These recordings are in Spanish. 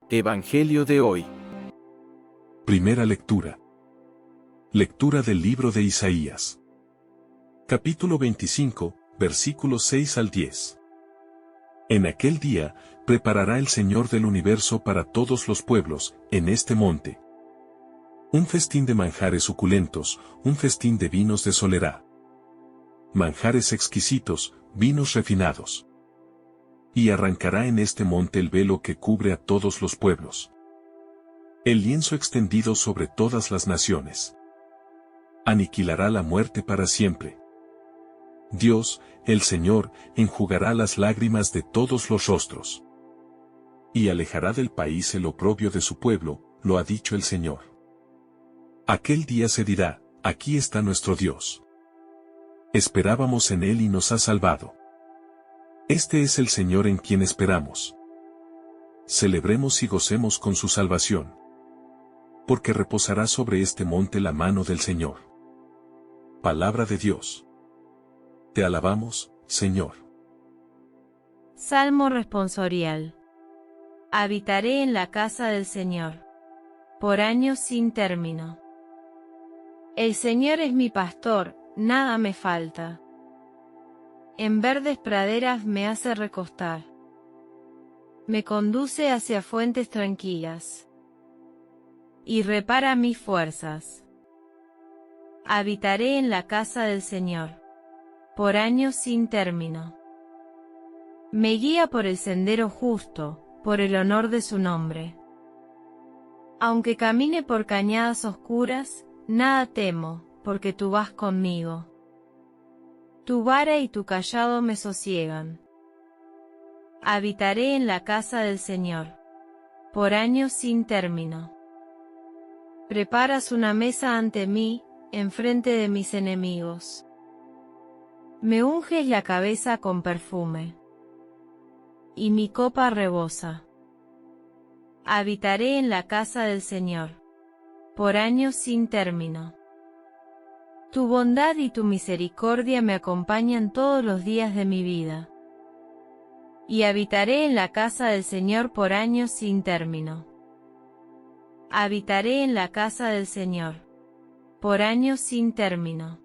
Evangelio de hoy. Primera lectura. Lectura del libro de Isaías. Capítulo 25, versículos 6 al 10. En aquel día, preparará el Señor del universo para todos los pueblos, en este monte, un festín de manjares suculentos, un festín de vinos de solera. Manjares exquisitos, vinos refinados. Y arrancará en este monte el velo que cubre a todos los pueblos. El lienzo extendido sobre todas las naciones. Aniquilará la muerte para siempre. Dios, el Señor, enjugará las lágrimas de todos los rostros. Y alejará del país el oprobio de su pueblo, lo ha dicho el Señor. Aquel día se dirá, aquí está nuestro Dios. Esperábamos en Él y nos ha salvado. Este es el Señor en quien esperamos. Celebremos y gocemos con su salvación. Porque reposará sobre este monte la mano del Señor. Palabra de Dios. Te alabamos, Señor. Salmo responsorial. Habitaré en la casa del Señor, por años sin término. El Señor es mi pastor, nada me falta. En verdes praderas me hace recostar. Me conduce hacia fuentes tranquilas. Y repara mis fuerzas. Habitaré en la casa del Señor, por años sin término. Me guía por el sendero justo, por el honor de su nombre. Aunque camine por cañadas oscuras, nada temo, porque tú vas conmigo. Tu vara y tu cayado me sosiegan. Habitaré en la casa del Señor, por años sin término. Preparas una mesa ante mí, enfrente de mis enemigos. Me unges la cabeza con perfume. Y mi copa rebosa. Habitaré en la casa del Señor, por años sin término. Tu bondad y tu misericordia me acompañan todos los días de mi vida. Y habitaré en la casa del Señor por años sin término. Habitaré en la casa del Señor, por años sin término.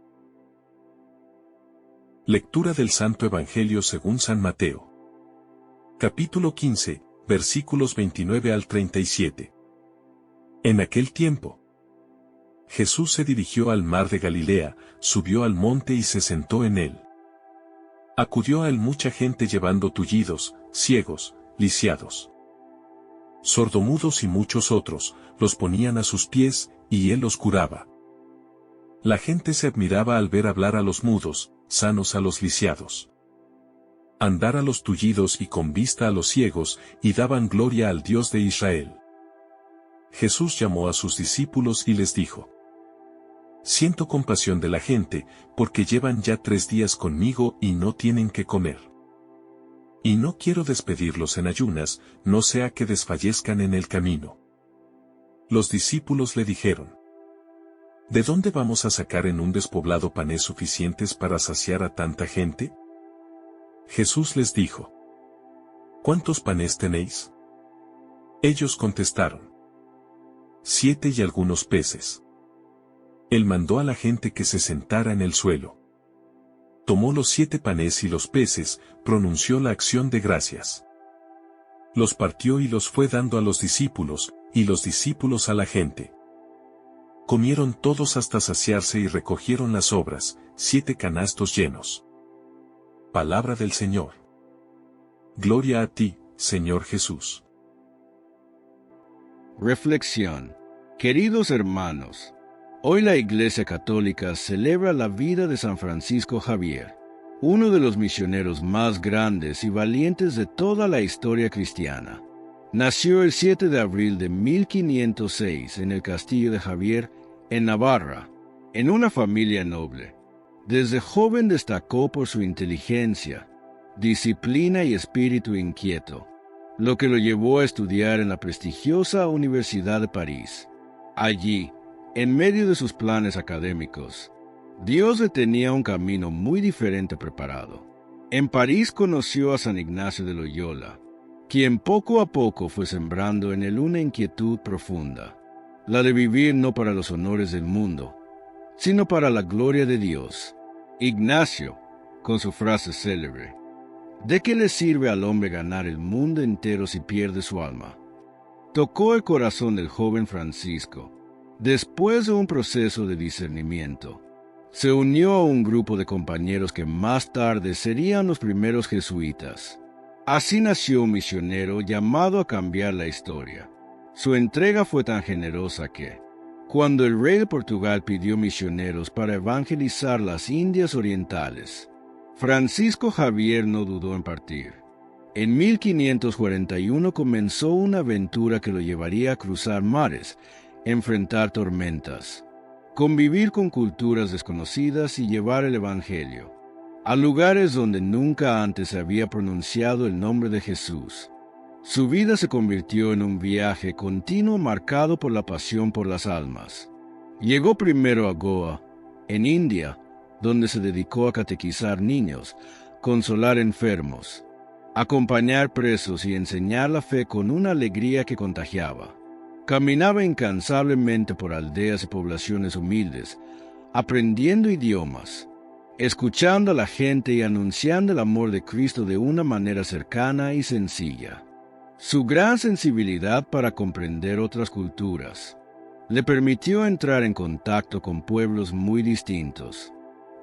Lectura del Santo Evangelio según San Mateo. Capítulo 15, versículos 29 al 37. En aquel tiempo, Jesús se dirigió al mar de Galilea, subió al monte y se sentó en él. Acudió a él mucha gente llevando tullidos, ciegos, lisiados, sordomudos y muchos otros, los ponían a sus pies, y él los curaba. La gente se admiraba al ver hablar a los mudos, sanos a los lisiados, andar a los tullidos y con vista a los ciegos, y daban gloria al Dios de Israel. Jesús llamó a sus discípulos y les dijo: Siento compasión de la gente, porque llevan ya 3 días conmigo y no tienen que comer. Y no quiero despedirlos en ayunas, no sea que desfallezcan en el camino. Los discípulos le dijeron: ¿De dónde vamos a sacar en un despoblado panes suficientes para saciar a tanta gente? Jesús les dijo: ¿Cuántos panes tenéis? Ellos contestaron: 7 y algunos peces. Él mandó a la gente que se sentara en el suelo. Tomó los 7 panes y los peces, pronunció la acción de gracias. Los partió y los fue dando a los discípulos, y los discípulos a la gente. Comieron todos hasta saciarse y recogieron las sobras, 7 canastos llenos. Palabra del Señor. Gloria a ti, Señor Jesús. Reflexión. Queridos hermanos, hoy la Iglesia Católica celebra la vida de San Francisco Javier, uno de los misioneros más grandes y valientes de toda la historia cristiana. Nació el 7 de abril de 1506 en el castillo de Javier, en Navarra, en una familia noble. Desde joven destacó por su inteligencia, disciplina y espíritu inquieto, lo que lo llevó a estudiar en la prestigiosa Universidad de París. Allí, en medio de sus planes académicos, Dios le tenía un camino muy diferente preparado. En París conoció a San Ignacio de Loyola, quien poco a poco fue sembrando en él una inquietud profunda, la de vivir no para los honores del mundo, sino para la gloria de Dios. Ignacio, con su frase célebre, ¿de qué le sirve al hombre ganar el mundo entero si pierde su alma?, tocó el corazón del joven Francisco. Después de un proceso de discernimiento, se unió a un grupo de compañeros que más tarde serían los primeros jesuitas. Así nació un misionero llamado a cambiar la historia. Su entrega fue tan generosa que, cuando el rey de Portugal pidió misioneros para evangelizar las Indias Orientales, Francisco Javier no dudó en partir. En 1541 comenzó una aventura que lo llevaría a cruzar mares, enfrentar tormentas, convivir con culturas desconocidas y llevar el Evangelio a lugares donde nunca antes se había pronunciado el nombre de Jesús. Su vida se convirtió en un viaje continuo marcado por la pasión por las almas. Llegó primero a Goa, en India, donde se dedicó a catequizar niños, consolar enfermos, acompañar presos y enseñar la fe con una alegría que contagiaba. Caminaba incansablemente por aldeas y poblaciones humildes, aprendiendo idiomas, escuchando a la gente y anunciando el amor de Cristo de una manera cercana y sencilla. Su gran sensibilidad para comprender otras culturas le permitió entrar en contacto con pueblos muy distintos,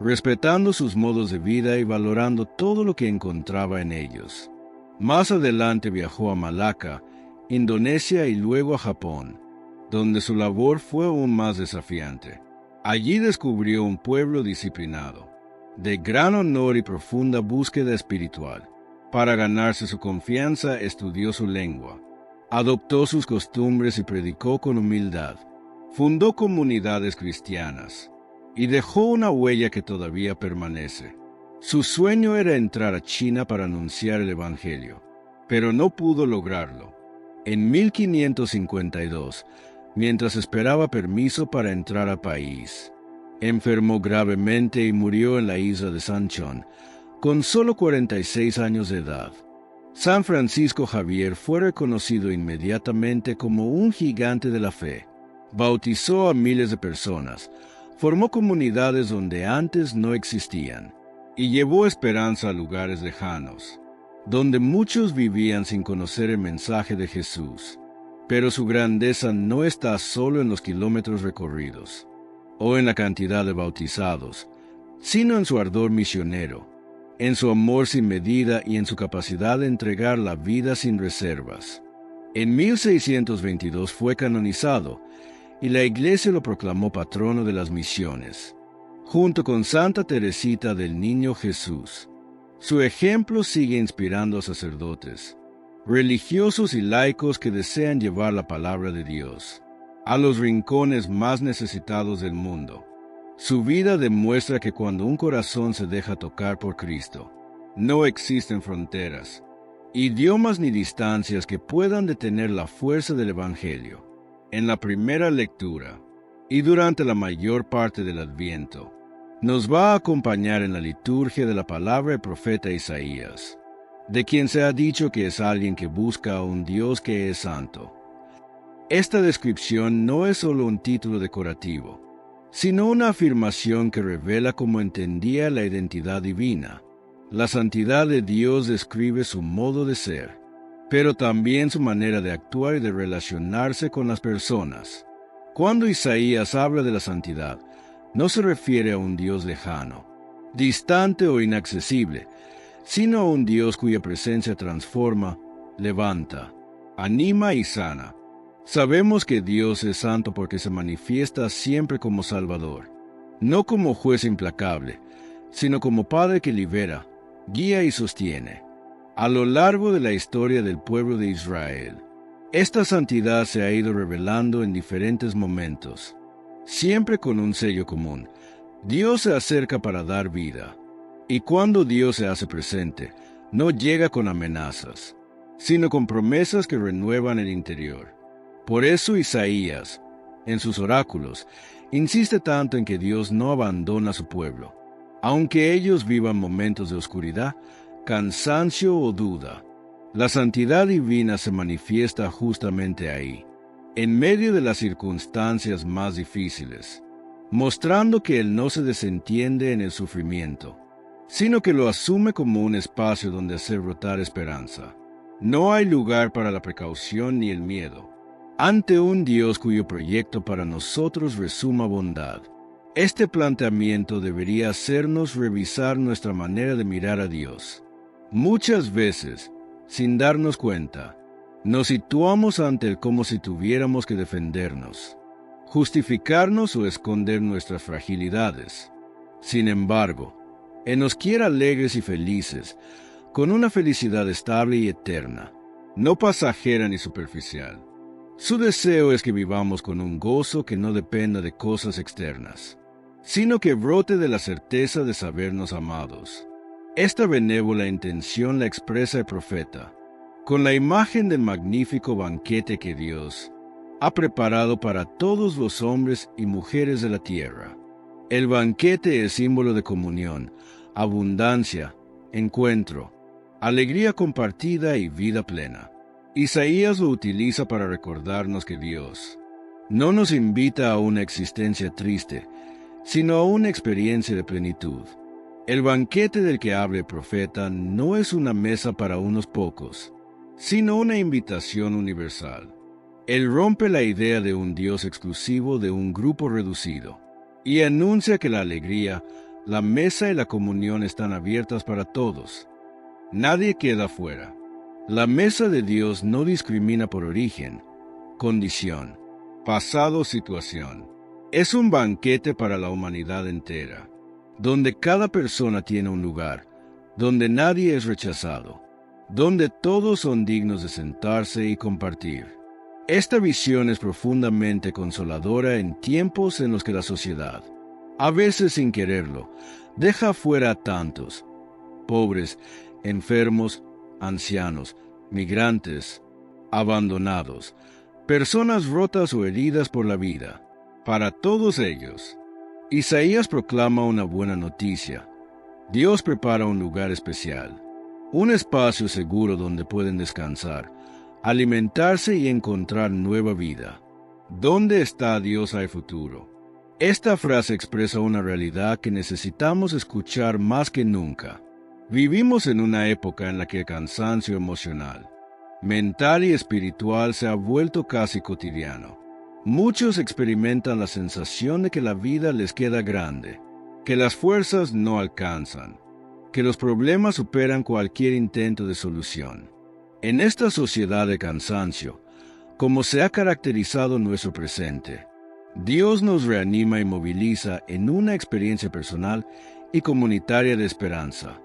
respetando sus modos de vida y valorando todo lo que encontraba en ellos. Más adelante viajó a Malaca, Indonesia y luego a Japón, donde su labor fue aún más desafiante. Allí descubrió un pueblo disciplinado, de gran honor y profunda búsqueda espiritual. Para ganarse su confianza estudió su lengua, adoptó sus costumbres y predicó con humildad. Fundó comunidades cristianas y dejó una huella que todavía permanece. Su sueño era entrar a China para anunciar el Evangelio, pero no pudo lograrlo. En 1552, mientras esperaba permiso para entrar al país, enfermó gravemente y murió en la isla de Sanchón, con solo 46 años de edad. San Francisco Javier fue reconocido inmediatamente como un gigante de la fe. Bautizó a miles de personas, formó comunidades donde antes no existían, y llevó esperanza a lugares lejanos, donde muchos vivían sin conocer el mensaje de Jesús. Pero su grandeza no está solo en los kilómetros recorridos, o en la cantidad de bautizados, sino en su ardor misionero, en su amor sin medida y en su capacidad de entregar la vida sin reservas. En 1622 fue canonizado, y la Iglesia lo proclamó patrono de las misiones, junto con Santa Teresita del Niño Jesús. Su ejemplo sigue inspirando a sacerdotes, religiosos y laicos que desean llevar la palabra de Dios a los rincones más necesitados del mundo. Su vida demuestra que cuando un corazón se deja tocar por Cristo, no existen fronteras, idiomas ni distancias que puedan detener la fuerza del Evangelio. En la primera lectura, y durante la mayor parte del Adviento, nos va a acompañar en la liturgia de la palabra del profeta Isaías, de quien se ha dicho que es alguien que busca a un Dios que es santo. Esta descripción no es solo un título decorativo, sino una afirmación que revela cómo entendía la identidad divina. La santidad de Dios describe su modo de ser, pero también su manera de actuar y de relacionarse con las personas. Cuando Isaías habla de la santidad, no se refiere a un Dios lejano, distante o inaccesible, sino a un Dios cuya presencia transforma, levanta, anima y sana. Sabemos que Dios es santo porque se manifiesta siempre como Salvador, no como juez implacable, sino como Padre que libera, guía y sostiene. A lo largo de la historia del pueblo de Israel, esta santidad se ha ido revelando en diferentes momentos, siempre con un sello común. Dios se acerca para dar vida, y cuando Dios se hace presente, no llega con amenazas, sino con promesas que renuevan el interior. Por eso Isaías, en sus oráculos, insiste tanto en que Dios no abandona a su pueblo, aunque ellos vivan momentos de oscuridad, cansancio o duda. La santidad divina se manifiesta justamente ahí, en medio de las circunstancias más difíciles, mostrando que Él no se desentiende en el sufrimiento, sino que lo asume como un espacio donde hacer brotar esperanza. No hay lugar para la precaución ni el miedo, ante un Dios cuyo proyecto para nosotros resuma bondad. Este planteamiento debería hacernos revisar nuestra manera de mirar a Dios. Muchas veces, sin darnos cuenta, nos situamos ante Él como si tuviéramos que defendernos, justificarnos o esconder nuestras fragilidades. Sin embargo, Él nos quiere alegres y felices, con una felicidad estable y eterna, no pasajera ni superficial. Su deseo es que vivamos con un gozo que no dependa de cosas externas, sino que brote de la certeza de sabernos amados. Esta benévola intención la expresa el profeta, con la imagen del magnífico banquete que Dios ha preparado para todos los hombres y mujeres de la tierra. El banquete es símbolo de comunión, abundancia, encuentro, alegría compartida y vida plena. Isaías lo utiliza para recordarnos que Dios no nos invita a una existencia triste, sino a una experiencia de plenitud. El banquete del que habla el profeta no es una mesa para unos pocos, sino una invitación universal. Él rompe la idea de un Dios exclusivo de un grupo reducido, y anuncia que la alegría, la mesa y la comunión están abiertas para todos. Nadie queda fuera. La mesa de Dios no discrimina por origen, condición, pasado o situación. Es un banquete para la humanidad entera, donde cada persona tiene un lugar, donde nadie es rechazado, donde todos son dignos de sentarse y compartir. Esta visión es profundamente consoladora en tiempos en los que la sociedad, a veces sin quererlo, deja fuera a tantos, pobres, enfermos, ancianos, migrantes, abandonados, personas rotas o heridas por la vida. Para todos ellos, Isaías proclama una buena noticia. Dios prepara un lugar especial, un espacio seguro donde pueden descansar, alimentarse y encontrar nueva vida. ¿Dónde está Dios al futuro? Esta frase expresa una realidad que necesitamos escuchar más que nunca. Vivimos en una época en la que el cansancio emocional, mental y espiritual se ha vuelto casi cotidiano. Muchos experimentan la sensación de que la vida les queda grande, que las fuerzas no alcanzan, que los problemas superan cualquier intento de solución. En esta sociedad de cansancio, como se ha caracterizado nuestro presente, Dios nos reanima y moviliza en una experiencia personal y comunitaria de esperanza.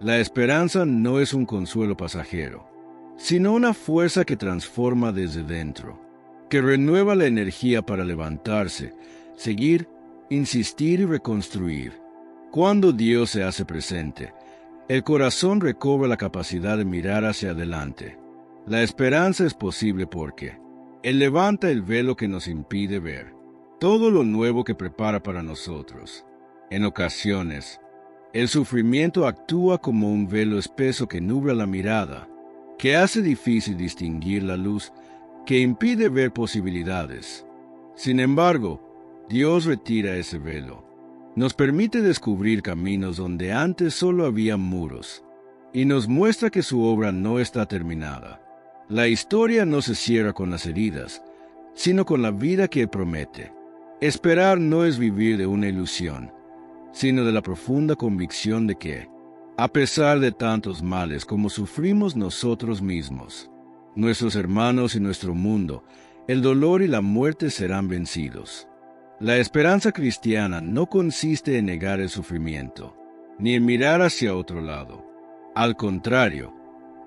La esperanza no es un consuelo pasajero, sino una fuerza que transforma desde dentro, que renueva la energía para levantarse, seguir, insistir y reconstruir. Cuando Dios se hace presente, el corazón recobra la capacidad de mirar hacia adelante. La esperanza es posible porque Él levanta el velo que nos impide ver todo lo nuevo que prepara para nosotros. En ocasiones, el sufrimiento actúa como un velo espeso que nubla la mirada, que hace difícil distinguir la luz, que impide ver posibilidades. Sin embargo, Dios retira ese velo. Nos permite descubrir caminos donde antes solo había muros, y nos muestra que su obra no está terminada. La historia no se cierra con las heridas, sino con la vida que promete. Esperar no es vivir de una ilusión, sino de la profunda convicción de que, a pesar de tantos males como sufrimos nosotros mismos, nuestros hermanos y nuestro mundo, el dolor y la muerte serán vencidos. La esperanza cristiana no consiste en negar el sufrimiento, ni en mirar hacia otro lado. Al contrario,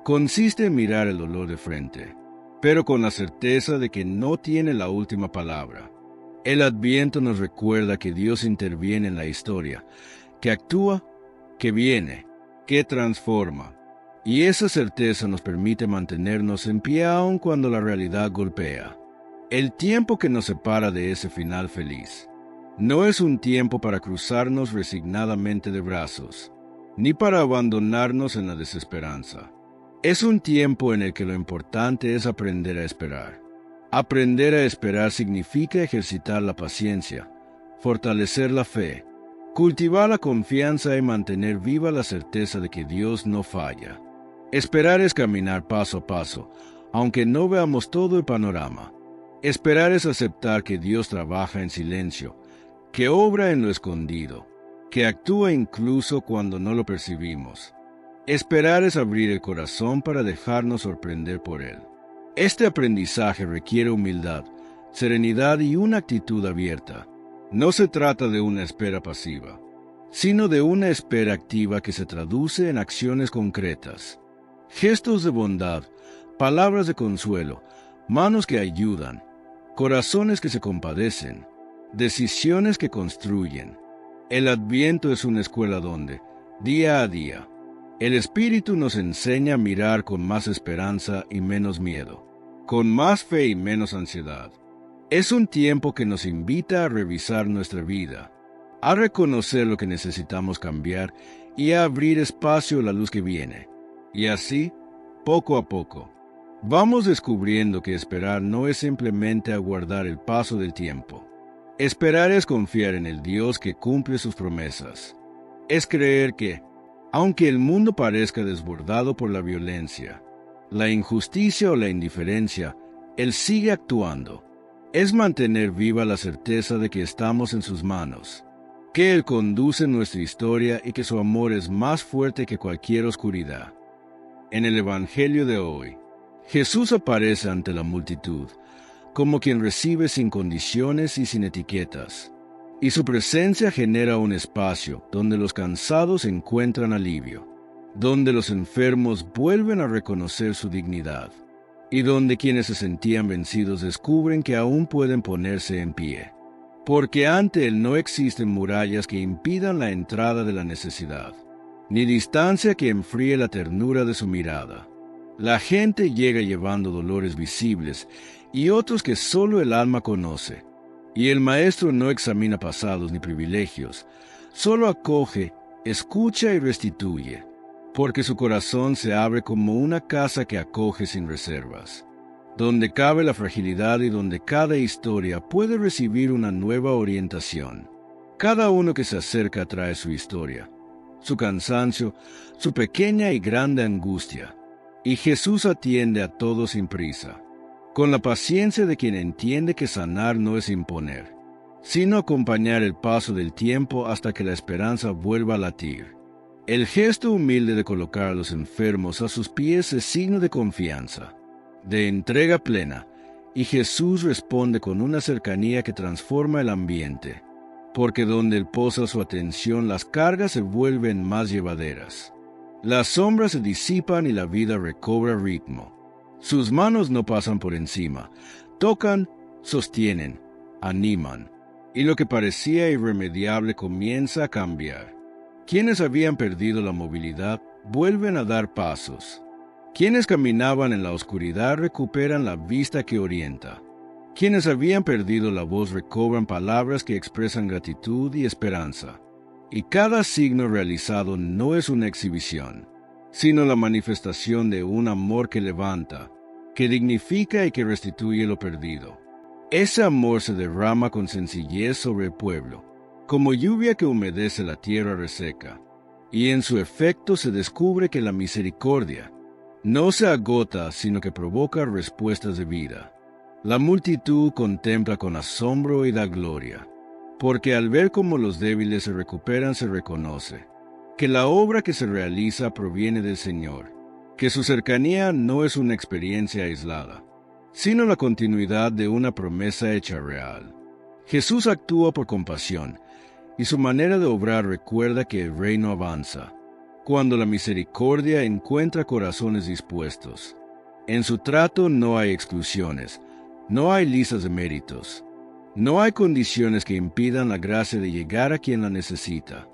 consiste en mirar el dolor de frente, pero con la certeza de que no tiene la última palabra. El Adviento nos recuerda que Dios interviene en la historia, que actúa, que viene, que transforma. Y esa certeza nos permite mantenernos en pie aun cuando la realidad golpea. El tiempo que nos separa de ese final feliz no es un tiempo para cruzarnos resignadamente de brazos, ni para abandonarnos en la desesperanza. Es un tiempo en el que lo importante es aprender a esperar. Aprender a esperar significa ejercitar la paciencia, fortalecer la fe, cultivar la confianza y mantener viva la certeza de que Dios no falla. Esperar es caminar paso a paso, aunque no veamos todo el panorama. Esperar es aceptar que Dios trabaja en silencio, que obra en lo escondido, que actúa incluso cuando no lo percibimos. Esperar es abrir el corazón para dejarnos sorprender por Él. Este aprendizaje requiere humildad, serenidad y una actitud abierta. No se trata de una espera pasiva, sino de una espera activa que se traduce en acciones concretas. Gestos de bondad, palabras de consuelo, manos que ayudan, corazones que se compadecen, decisiones que construyen. El Adviento es una escuela donde, día a día, el Espíritu nos enseña a mirar con más esperanza y menos miedo, con más fe y menos ansiedad. Es un tiempo que nos invita a revisar nuestra vida, a reconocer lo que necesitamos cambiar y a abrir espacio a la luz que viene. Y así, poco a poco, vamos descubriendo que esperar no es simplemente aguardar el paso del tiempo. Esperar es confiar en el Dios que cumple sus promesas. Es creer que, aunque el mundo parezca desbordado por la violencia, la injusticia o la indiferencia, Él sigue actuando. Es mantener viva la certeza de que estamos en sus manos, que Él conduce nuestra historia y que su amor es más fuerte que cualquier oscuridad. En el Evangelio de hoy, Jesús aparece ante la multitud como quien recibe sin condiciones y sin etiquetas, y su presencia genera un espacio donde los cansados encuentran alivio, donde los enfermos vuelven a reconocer su dignidad, y donde quienes se sentían vencidos descubren que aún pueden ponerse en pie, porque ante Él no existen murallas que impidan la entrada de la necesidad, ni distancia que enfríe la ternura de su mirada. La gente llega llevando dolores visibles y otros que solo el alma conoce, y el Maestro no examina pasados ni privilegios, solo acoge, escucha y restituye, porque su corazón se abre como una casa que acoge sin reservas, donde cabe la fragilidad y donde cada historia puede recibir una nueva orientación. Cada uno que se acerca trae su historia, su cansancio, su pequeña y grande angustia, y Jesús atiende a todos sin prisa, con la paciencia de quien entiende que sanar no es imponer, sino acompañar el paso del tiempo hasta que la esperanza vuelva a latir. El gesto humilde de colocar a los enfermos a sus pies es signo de confianza, de entrega plena, y Jesús responde con una cercanía que transforma el ambiente, porque donde Él posa su atención las cargas se vuelven más llevaderas. Las sombras se disipan y la vida recobra ritmo. Sus manos no pasan por encima, tocan, sostienen, animan, y lo que parecía irremediable comienza a cambiar. Quienes habían perdido la movilidad vuelven a dar pasos. Quienes caminaban en la oscuridad recuperan la vista que orienta. Quienes habían perdido la voz recobran palabras que expresan gratitud y esperanza. Y cada signo realizado no es una exhibición, sino la manifestación de un amor que levanta, que dignifica y que restituye lo perdido. Ese amor se derrama con sencillez sobre el pueblo, como lluvia que humedece la tierra reseca, y en su efecto se descubre que la misericordia no se agota, sino que provoca respuestas de vida. La multitud contempla con asombro y da gloria, porque al ver cómo los débiles se recuperan se reconoce que la obra que se realiza proviene del Señor, que su cercanía no es una experiencia aislada, sino la continuidad de una promesa hecha real. Jesús actúa por compasión, y su manera de obrar recuerda que el reino avanza, cuando la misericordia encuentra corazones dispuestos. En su trato no hay exclusiones, no hay listas de méritos, no hay condiciones que impidan la gracia de llegar a quien la necesita.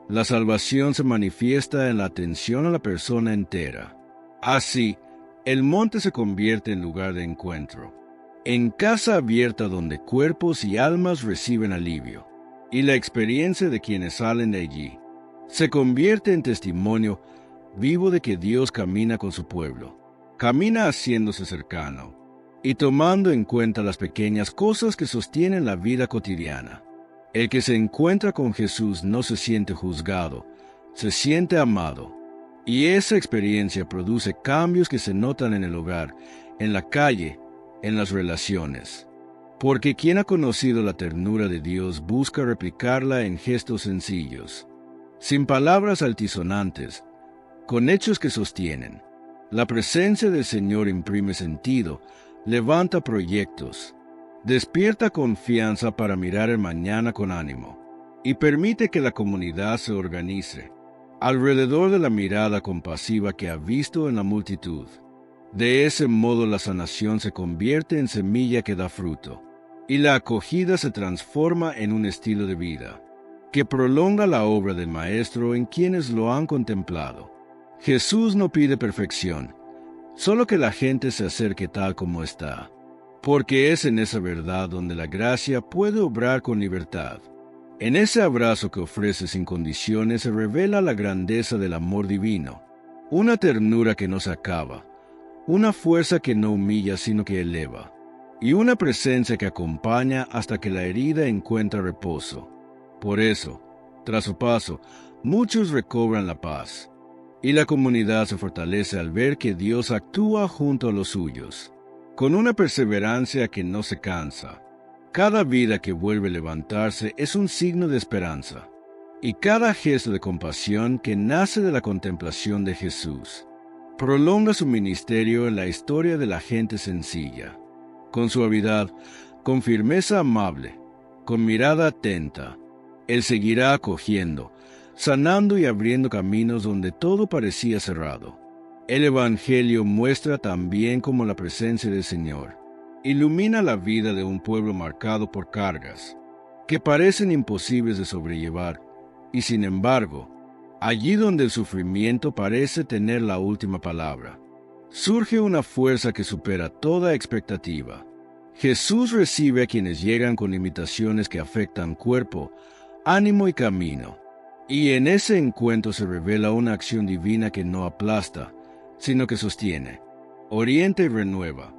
La salvación se manifiesta en la atención a la persona entera. Así, el monte se convierte en lugar de encuentro, en casa abierta donde cuerpos y almas reciben alivio, y la experiencia de quienes salen de allí se convierte en testimonio vivo de que Dios camina con su pueblo. Camina haciéndose cercano y tomando en cuenta las pequeñas cosas que sostienen la vida cotidiana. El que se encuentra con Jesús no se siente juzgado, se siente amado. Y esa experiencia produce cambios que se notan en el hogar, en la calle, en las relaciones. Porque quien ha conocido la ternura de Dios busca replicarla en gestos sencillos, sin palabras altisonantes, con hechos que sostienen. La presencia del Señor imprime sentido, levanta proyectos, despierta confianza para mirar el mañana con ánimo, y permite que la comunidad se organice alrededor de la mirada compasiva que ha visto en la multitud. De ese modo la sanación se convierte en semilla que da fruto, y la acogida se transforma en un estilo de vida, que prolonga la obra del Maestro en quienes lo han contemplado. Jesús no pide perfección, solo que la gente se acerque tal como está, porque es en esa verdad donde la gracia puede obrar con libertad. En ese abrazo que ofrece sin condiciones se revela la grandeza del amor divino, una ternura que no se acaba, una fuerza que no humilla sino que eleva, y una presencia que acompaña hasta que la herida encuentra reposo. Por eso, tras su paso, muchos recobran la paz, y la comunidad se fortalece al ver que Dios actúa junto a los suyos, con una perseverancia que no se cansa. Cada vida que vuelve a levantarse es un signo de esperanza, y cada gesto de compasión que nace de la contemplación de Jesús prolonga su ministerio en la historia de la gente sencilla. Con suavidad, con firmeza amable, con mirada atenta, Él seguirá acogiendo, sanando y abriendo caminos donde todo parecía cerrado. El Evangelio muestra también cómo la presencia del Señor ilumina la vida de un pueblo marcado por cargas que parecen imposibles de sobrellevar, y sin embargo, allí donde el sufrimiento parece tener la última palabra, surge una fuerza que supera toda expectativa. Jesús recibe a quienes llegan con limitaciones que afectan cuerpo, ánimo y camino, y en ese encuentro se revela una acción divina que no aplasta, sino que sostiene, orienta y renueva.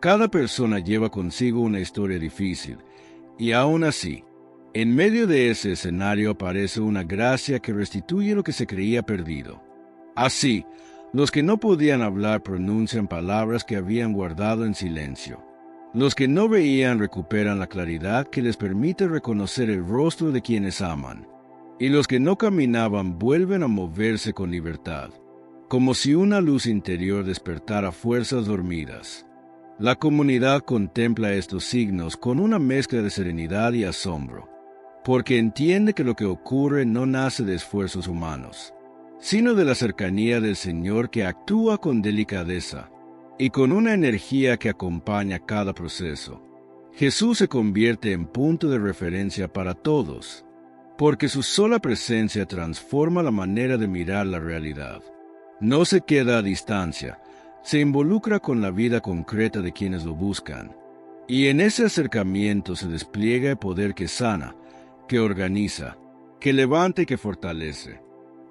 Cada persona lleva consigo una historia difícil, y aún así, en medio de ese escenario aparece una gracia que restituye lo que se creía perdido. Así, los que no podían hablar pronuncian palabras que habían guardado en silencio. Los que no veían recuperan la claridad que les permite reconocer el rostro de quienes aman, y los que no caminaban vuelven a moverse con libertad, como si una luz interior despertara fuerzas dormidas. La comunidad contempla estos signos con una mezcla de serenidad y asombro, porque entiende que lo que ocurre no nace de esfuerzos humanos, sino de la cercanía del Señor que actúa con delicadeza y con una energía que acompaña cada proceso. Jesús se convierte en punto de referencia para todos, porque su sola presencia transforma la manera de mirar la realidad. No se queda a distancia, se involucra con la vida concreta de quienes lo buscan, y en ese acercamiento se despliega el poder que sana, que organiza, que levanta y que fortalece.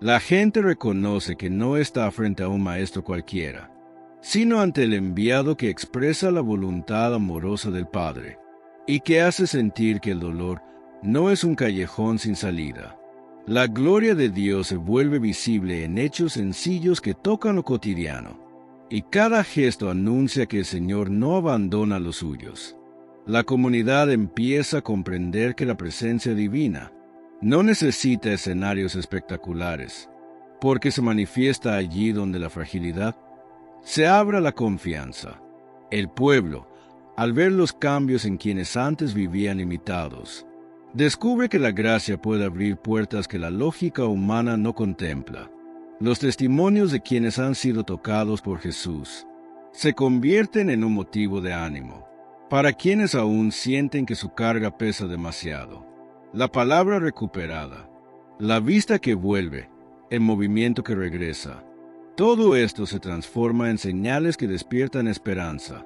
La gente reconoce que no está frente a un maestro cualquiera, sino ante el enviado que expresa la voluntad amorosa del Padre, y que hace sentir que el dolor no es un callejón sin salida. La gloria de Dios se vuelve visible en hechos sencillos que tocan lo cotidiano, y cada gesto anuncia que el Señor no abandona a los suyos. La comunidad empieza a comprender que la presencia divina no necesita escenarios espectaculares, porque se manifiesta allí donde la fragilidad se abra la confianza. El pueblo, al ver los cambios en quienes antes vivían limitados, descubre que la gracia puede abrir puertas que la lógica humana no contempla. Los testimonios de quienes han sido tocados por Jesús se convierten en un motivo de ánimo para quienes aún sienten que su carga pesa demasiado. La palabra recuperada, la vista que vuelve, el movimiento que regresa, todo esto se transforma en señales que despiertan esperanza,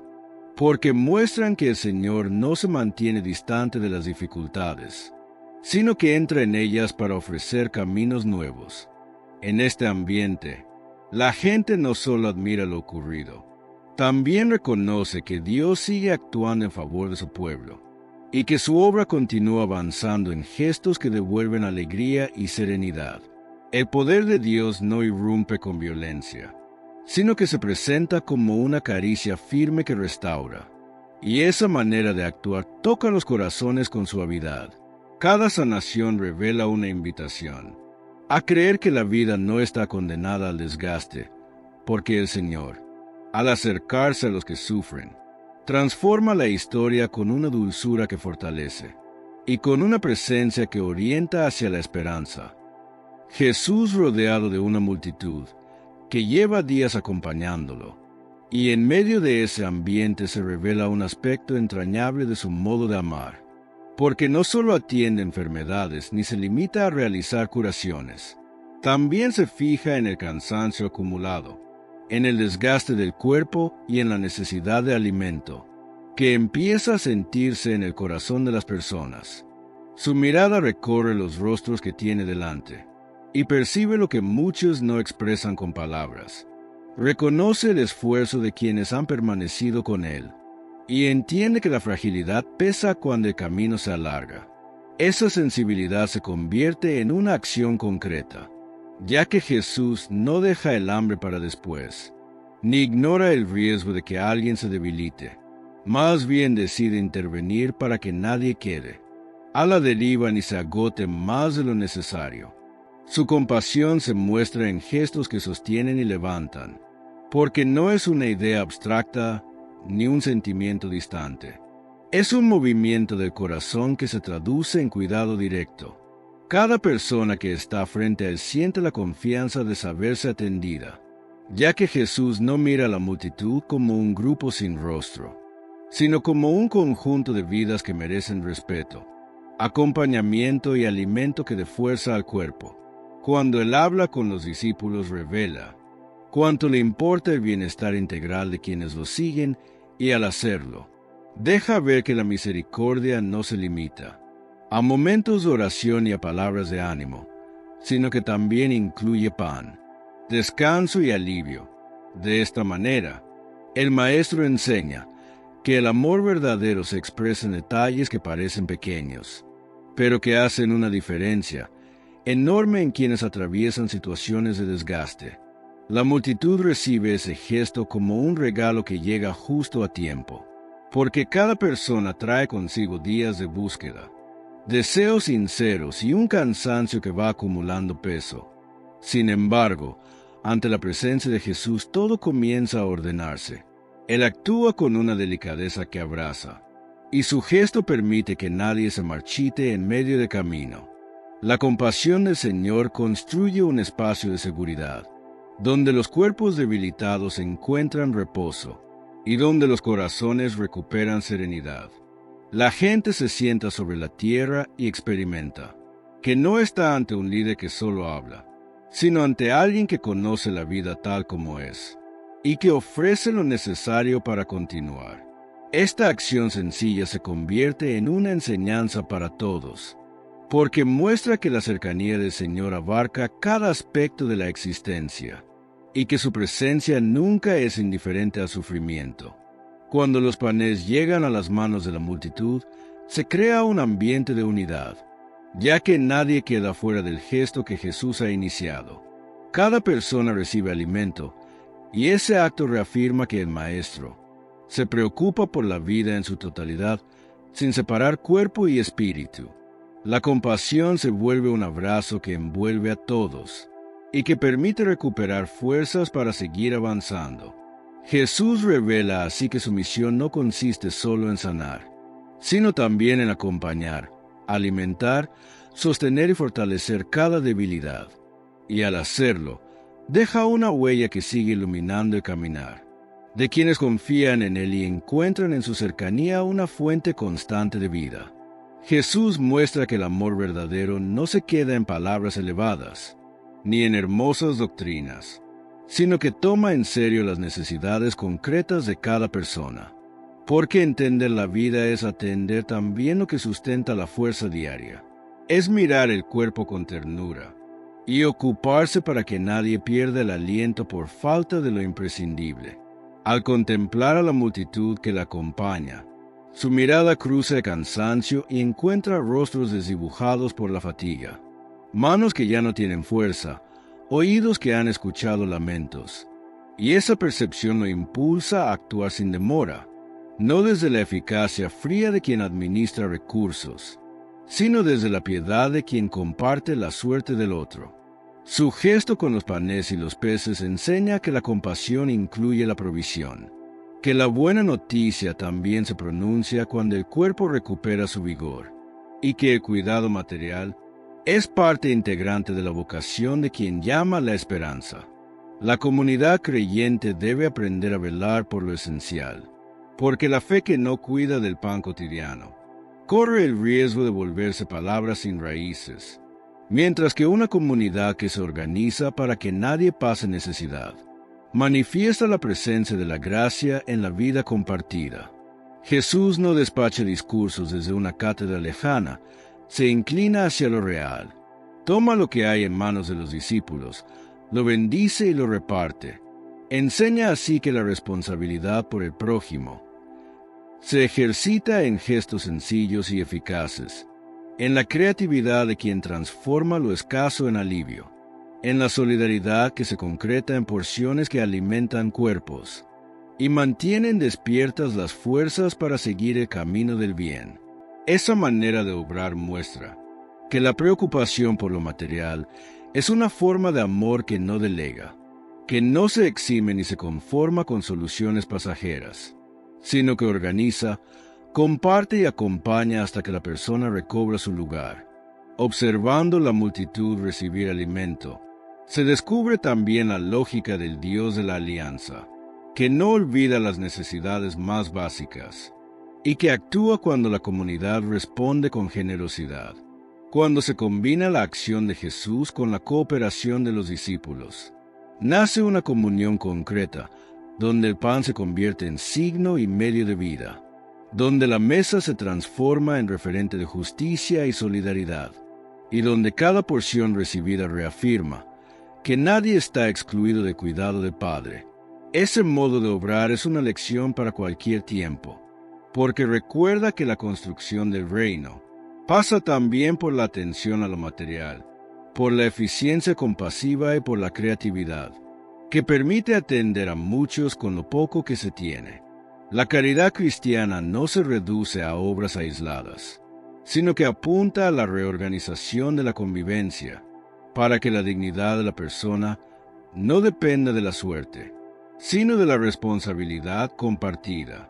porque muestran que el Señor no se mantiene distante de las dificultades, sino que entra en ellas para ofrecer caminos nuevos. En este ambiente, La gente no solo admira lo ocurrido, también reconoce que Dios sigue actuando en favor de su pueblo, y que su obra continúa avanzando en gestos que devuelven alegría y serenidad. El poder de Dios no irrumpe con violencia, sino que se presenta como una caricia firme que restaura. Y esa manera de actuar toca los corazones con suavidad. Cada sanación revela una invitación a creer que la vida no está condenada al desgaste, porque el Señor, al acercarse a los que sufren, transforma la historia con una dulzura que fortalece y con una presencia que orienta hacia la esperanza. Jesús, rodeado de una multitud que lleva días acompañándolo, y en medio de ese ambiente se revela un aspecto entrañable de su modo de amar, porque no solo atiende enfermedades ni se limita a realizar curaciones, también se fija en el cansancio acumulado, en el desgaste del cuerpo y en la necesidad de alimento, que empieza a sentirse en el corazón de las personas. Su mirada recorre los rostros que tiene delante, y percibe lo que muchos no expresan con palabras. Reconoce el esfuerzo de quienes han permanecido con él, y entiende que la fragilidad pesa cuando el camino se alarga. Esa sensibilidad se convierte en una acción concreta, ya que Jesús no deja el hambre para después, ni ignora el riesgo de que alguien se debilite. Más bien decide intervenir para que nadie quede a la deriva ni se agote más de lo necesario. Su compasión se muestra en gestos que sostienen y levantan, porque no es una idea abstracta ni un sentimiento distante. Es un movimiento del corazón que se traduce en cuidado directo. Cada persona que está frente a él siente la confianza de saberse atendida, ya que Jesús no mira a la multitud como un grupo sin rostro, sino como un conjunto de vidas que merecen respeto, acompañamiento y alimento que dé fuerza al cuerpo. Cuando Él habla con los discípulos revela cuánto le importa el bienestar integral de quienes lo siguen y al hacerlo, deja ver que la misericordia no se limita a momentos de oración y a palabras de ánimo, sino que también incluye pan, descanso y alivio. De esta manera, el Maestro enseña que el amor verdadero se expresa en detalles que parecen pequeños, pero que hacen una diferencia enorme en quienes atraviesan situaciones de desgaste. La multitud recibe ese gesto como un regalo que llega justo a tiempo, porque cada persona trae consigo días de búsqueda, deseos sinceros y un cansancio que va acumulando peso. Sin embargo, ante la presencia de Jesús todo comienza a ordenarse. Él actúa con una delicadeza que abraza, y su gesto permite que nadie se marchite en medio de camino. La compasión del Señor construye un espacio de seguridad, donde los cuerpos debilitados encuentran reposo, y donde los corazones recuperan serenidad. La gente se sienta sobre la tierra y experimenta que no está ante un líder que solo habla, sino ante alguien que conoce la vida tal como es, y que ofrece lo necesario para continuar. Esta acción sencilla se convierte en una enseñanza para todos, porque muestra que la cercanía del Señor abarca cada aspecto de la existencia, y que su presencia nunca es indiferente al sufrimiento. Cuando los panes llegan a las manos de la multitud, se crea un ambiente de unidad, ya que nadie queda fuera del gesto que Jesús ha iniciado. Cada persona recibe alimento, y ese acto reafirma que el Maestro se preocupa por la vida en su totalidad, sin separar cuerpo y espíritu. La compasión se vuelve un abrazo que envuelve a todos y que permite recuperar fuerzas para seguir avanzando. Jesús revela así que su misión no consiste solo en sanar, sino también en acompañar, alimentar, sostener y fortalecer cada debilidad. Y al hacerlo, deja una huella que sigue iluminando el caminar de quienes confían en Él y encuentran en su cercanía una fuente constante de vida. Jesús muestra que el amor verdadero no se queda en palabras elevadas, ni en hermosas doctrinas, sino que toma en serio las necesidades concretas de cada persona, porque entender la vida es atender también lo que sustenta la fuerza diaria. Es mirar el cuerpo con ternura, y ocuparse para que nadie pierda el aliento por falta de lo imprescindible. Al contemplar a la multitud que la acompaña, su mirada cruza el cansancio y encuentra rostros desdibujados por la fatiga, manos que ya no tienen fuerza, oídos que han escuchado lamentos. Y esa percepción lo impulsa a actuar sin demora, no desde la eficacia fría de quien administra recursos, sino desde la piedad de quien comparte la suerte del otro. Su gesto con los panes y los peces enseña que la compasión incluye la provisión, que la buena noticia también se pronuncia cuando el cuerpo recupera su vigor, y que el cuidado material es parte integrante de la vocación de quien llama la esperanza. La comunidad creyente debe aprender a velar por lo esencial, porque la fe que no cuida del pan cotidiano corre el riesgo de volverse palabras sin raíces, mientras que una comunidad que se organiza para que nadie pase necesidad manifiesta la presencia de la gracia en la vida compartida. Jesús no despacha discursos desde una cátedra lejana, se inclina hacia lo real, toma lo que hay en manos de los discípulos, lo bendice y lo reparte. Enseña así que la responsabilidad por el prójimo se ejercita en gestos sencillos y eficaces, en la creatividad de quien transforma lo escaso en alivio, en la solidaridad que se concreta en porciones que alimentan cuerpos y mantienen despiertas las fuerzas para seguir el camino del bien. Esa manera de obrar muestra que la preocupación por lo material es una forma de amor que no delega, que no se exime ni se conforma con soluciones pasajeras, sino que organiza, comparte y acompaña hasta que la persona recobra su lugar. Observando la multitud recibir alimento, se descubre también la lógica del Dios de la alianza, que no olvida las necesidades más básicas, y que actúa cuando la comunidad responde con generosidad, cuando se combina la acción de Jesús con la cooperación de los discípulos. Nace una comunión concreta, donde el pan se convierte en signo y medio de vida, donde la mesa se transforma en referente de justicia y solidaridad, y donde cada porción recibida reafirma que nadie está excluido del cuidado del Padre. Ese modo de obrar es una lección para cualquier tiempo, porque recuerda que la construcción del reino pasa también por la atención a lo material, por la eficiencia compasiva y por la creatividad, que permite atender a muchos con lo poco que se tiene. La caridad cristiana no se reduce a obras aisladas, sino que apunta a la reorganización de la convivencia, para que la dignidad de la persona no dependa de la suerte, sino de la responsabilidad compartida.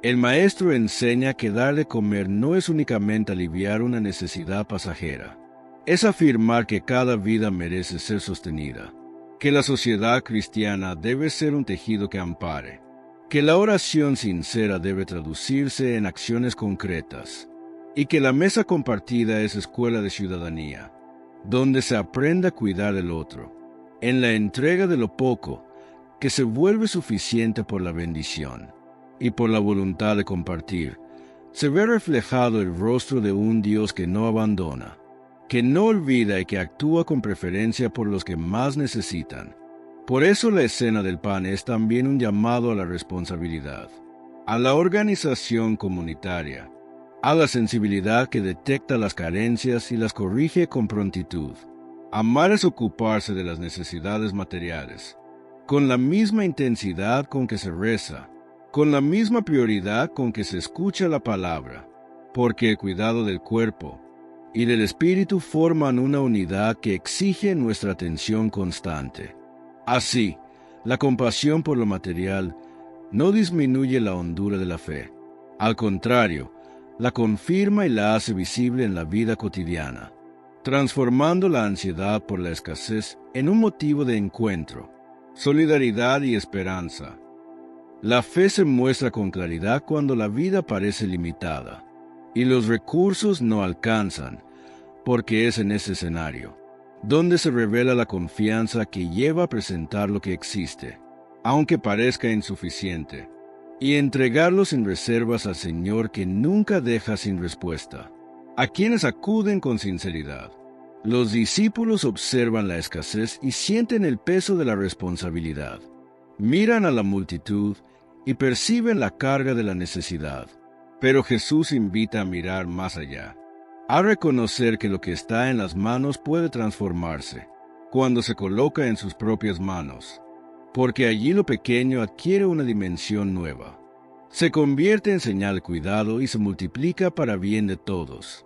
El maestro enseña que dar de comer no es únicamente aliviar una necesidad pasajera, es afirmar que cada vida merece ser sostenida, que la sociedad cristiana debe ser un tejido que ampare, que la oración sincera debe traducirse en acciones concretas, y que la mesa compartida es escuela de ciudadanía, donde se aprende a cuidar del otro, en la entrega de lo poco, que se vuelve suficiente por la bendición, y por la voluntad de compartir, se ve reflejado el rostro de un Dios que no abandona, que no olvida y que actúa con preferencia por los que más necesitan. Por eso la escena del pan es también un llamado a la responsabilidad, a la organización comunitaria, a la sensibilidad que detecta las carencias y las corrige con prontitud. Amar es ocuparse de las necesidades materiales, con la misma intensidad con que se reza, con la misma prioridad con que se escucha la palabra, porque el cuidado del cuerpo y del espíritu forman una unidad que exige nuestra atención constante. Así, la compasión por lo material no disminuye la hondura de la fe. Al contrario, la confirma y la hace visible en la vida cotidiana, transformando la ansiedad por la escasez en un motivo de encuentro, solidaridad y esperanza. La fe se muestra con claridad cuando la vida parece limitada y los recursos no alcanzan, porque es en ese escenario donde se revela la confianza que lleva a presentar lo que existe, aunque parezca insuficiente, y entregarlo sin reservas al Señor que nunca deja sin respuesta. A quienes acuden con sinceridad, Los discípulos observan la escasez y sienten el peso de la responsabilidad. Miran a la multitud y perciben la carga de la necesidad. Pero Jesús invita a mirar más allá, a reconocer que lo que está en las manos puede transformarse cuando se coloca en sus propias manos, porque allí lo pequeño adquiere una dimensión nueva. Se convierte en señal de cuidado y se multiplica para bien de todos.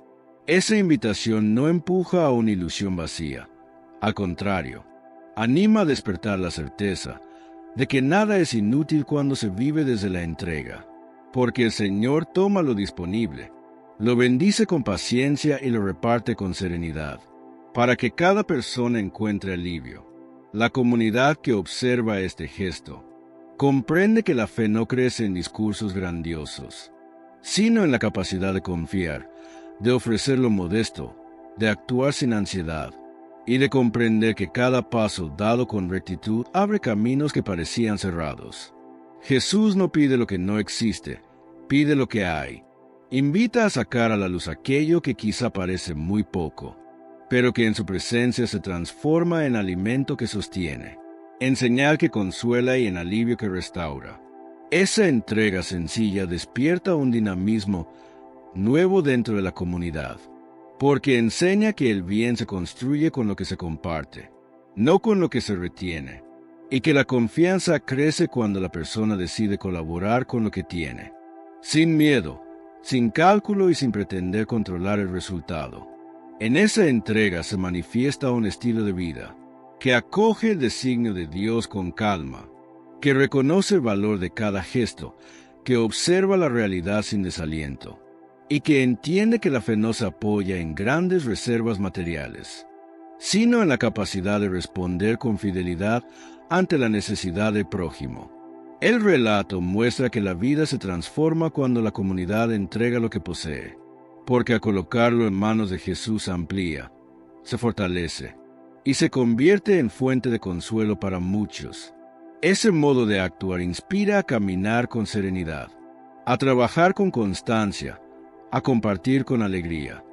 Esa invitación no empuja a una ilusión vacía. Al contrario, anima a despertar la certeza de que nada es inútil cuando se vive desde la entrega, porque el Señor toma lo disponible, lo bendice con paciencia y lo reparte con serenidad, para que cada persona encuentre alivio. La comunidad que observa este gesto comprende que la fe no crece en discursos grandiosos, sino en la capacidad de confiar, de ofrecer lo modesto, de actuar sin ansiedad y de comprender que cada paso dado con rectitud abre caminos que parecían cerrados. Jesús no pide lo que no existe, pide lo que hay. Invita a sacar a la luz aquello que quizá parece muy poco, pero que en su presencia se transforma en alimento que sostiene, en señal que consuela y en alivio que restaura. Esa entrega sencilla despierta un dinamismo nuevo dentro de la comunidad, porque enseña que el bien se construye con lo que se comparte, no con lo que se retiene, y que la confianza crece cuando la persona decide colaborar con lo que tiene, sin miedo, sin cálculo y sin pretender controlar el resultado. En esa entrega se manifiesta un estilo de vida que acoge el designio de Dios con calma, que reconoce el valor de cada gesto, que observa la realidad sin desaliento, y que entiende que la fe no se apoya en grandes reservas materiales, sino en la capacidad de responder con fidelidad ante la necesidad del prójimo. El relato muestra que la vida se transforma cuando la comunidad entrega lo que posee, porque al colocarlo en manos de Jesús se amplía, se fortalece y se convierte en fuente de consuelo para muchos. Ese modo de actuar inspira a caminar con serenidad, a trabajar con constancia, a compartir con alegría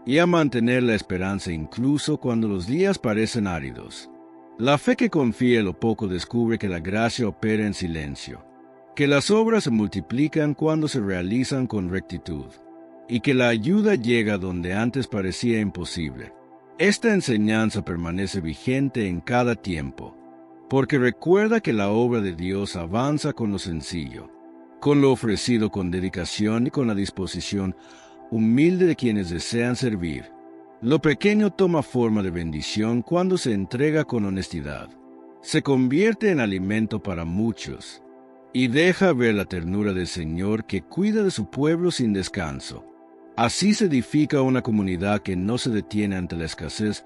y a mantener la esperanza incluso cuando los días parecen áridos. La fe que confía en lo poco descubre que la gracia opera en silencio, que las obras se multiplican cuando se realizan con rectitud, y que la ayuda llega donde antes parecía imposible. Esta enseñanza permanece vigente en cada tiempo, porque recuerda que la obra de Dios avanza con lo sencillo, con lo ofrecido con dedicación y con la disposición humilde de quienes desean servir. Lo pequeño toma forma de bendición cuando se entrega con honestidad. Se convierte en alimento para muchos y deja ver la ternura del Señor que cuida de su pueblo sin descanso. Así se edifica una comunidad que no se detiene ante la escasez,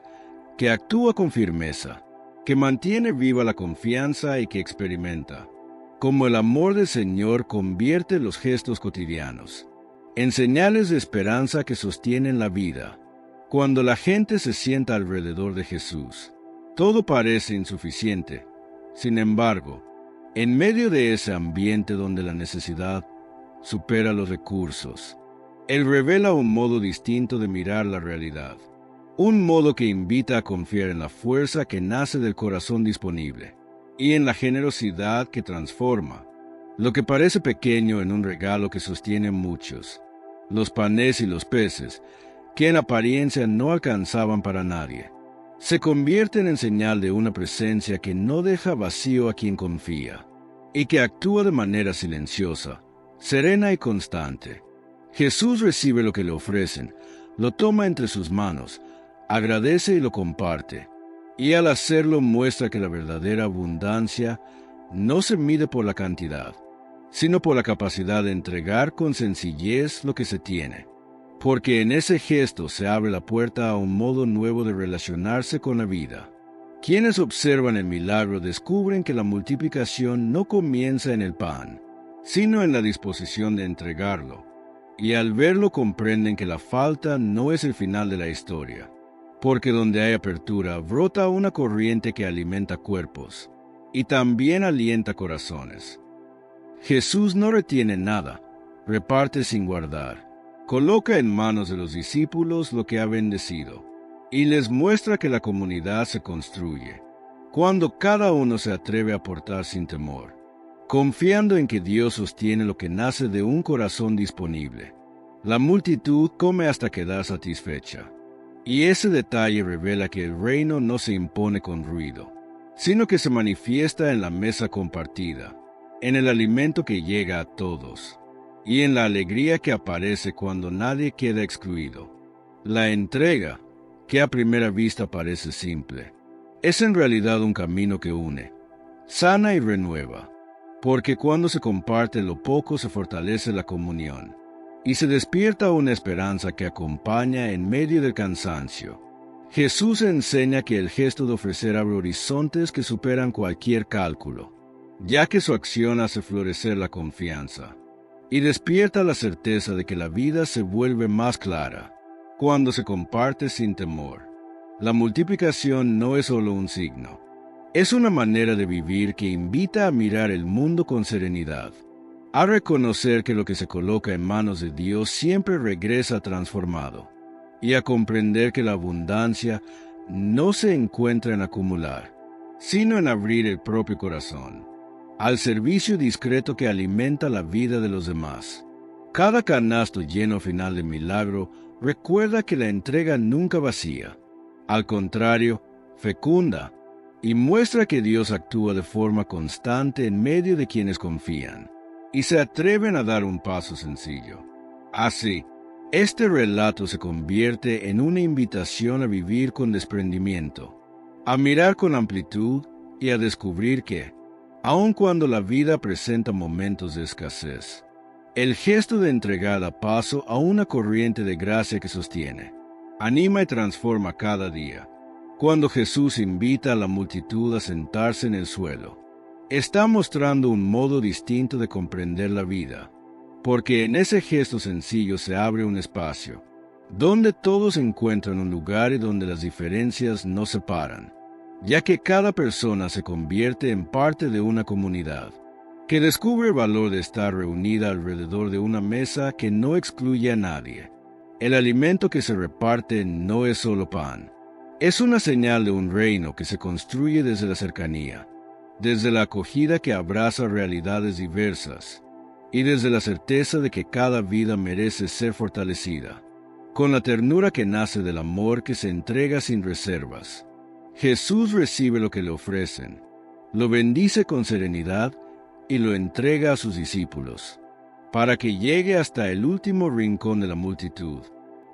que actúa con firmeza, que mantiene viva la confianza y que experimenta como el amor del Señor convierte los gestos cotidianos en señales de esperanza que sostienen la vida. Cuando la gente se sienta alrededor de Jesús, todo parece insuficiente. Sin embargo, en medio de ese ambiente donde la necesidad supera los recursos, Él revela un modo distinto de mirar la realidad, un modo que invita a confiar en la fuerza que nace del corazón disponible y en la generosidad que transforma lo que parece pequeño en un regalo que sostiene muchos, los panes y los peces, que en apariencia no alcanzaban para nadie, se convierten en señal de una presencia que no deja vacío a quien confía, y que actúa de manera silenciosa, serena y constante. Jesús recibe lo que le ofrecen, lo toma entre sus manos, agradece y lo comparte, y al hacerlo muestra que la verdadera abundancia no se mide por la cantidad, sino por la capacidad de entregar con sencillez lo que se tiene, porque en ese gesto se abre la puerta a un modo nuevo de relacionarse con la vida. Quienes observan el milagro descubren que la multiplicación no comienza en el pan, sino en la disposición de entregarlo, y al verlo comprenden que la falta no es el final de la historia, porque donde hay apertura brota una corriente que alimenta cuerpos y también alienta corazones. Jesús no retiene nada, reparte sin guardar. Coloca en manos de los discípulos lo que ha bendecido, y les muestra que la comunidad se construye cuando cada uno se atreve a aportar sin temor, confiando en que Dios sostiene lo que nace de un corazón disponible. La multitud come hasta quedar satisfecha, y ese detalle revela que el reino no se impone con ruido, sino que se manifiesta en la mesa compartida, en el alimento que llega a todos, y en la alegría que aparece cuando nadie queda excluido. La entrega, que a primera vista parece simple, es en realidad un camino que une, sana y renueva, porque cuando se comparte lo poco se fortalece la comunión, y se despierta una esperanza que acompaña en medio del cansancio. Jesús enseña que el gesto de ofrecer abre horizontes que superan cualquier cálculo, ya que su acción hace florecer la confianza, y despierta la certeza de que la vida se vuelve más clara cuando se comparte sin temor. La multiplicación no es solo un signo, es una manera de vivir que invita a mirar el mundo con serenidad, a reconocer que lo que se coloca en manos de Dios siempre regresa transformado, y a comprender que la abundancia no se encuentra en acumular, sino en abrir el propio corazón, al servicio discreto que alimenta la vida de los demás. Cada canasto lleno final de milagro recuerda que la entrega nunca vacía, al contrario, fecunda, y muestra que Dios actúa de forma constante en medio de quienes confían y se atreven a dar un paso sencillo. Así, este relato se convierte en una invitación a vivir con desprendimiento, a mirar con amplitud y a descubrir que, aun cuando la vida presenta momentos de escasez, el gesto de entregar da paso a una corriente de gracia que sostiene, anima y transforma cada día. Cuando Jesús invita a la multitud a sentarse en el suelo, está mostrando un modo distinto de comprender la vida, porque en ese gesto sencillo se abre un espacio, donde todos encuentran un lugar y donde las diferencias no separan, ya que cada persona se convierte en parte de una comunidad, que descubre el valor de estar reunida alrededor de una mesa que no excluye a nadie. El alimento que se reparte no es solo pan, es una señal de un reino que se construye desde la cercanía, desde la acogida que abraza realidades diversas, y desde la certeza de que cada vida merece ser fortalecida, con la ternura que nace del amor que se entrega sin reservas. Jesús recibe lo que le ofrecen, lo bendice con serenidad y lo entrega a sus discípulos, para que llegue hasta el último rincón de la multitud.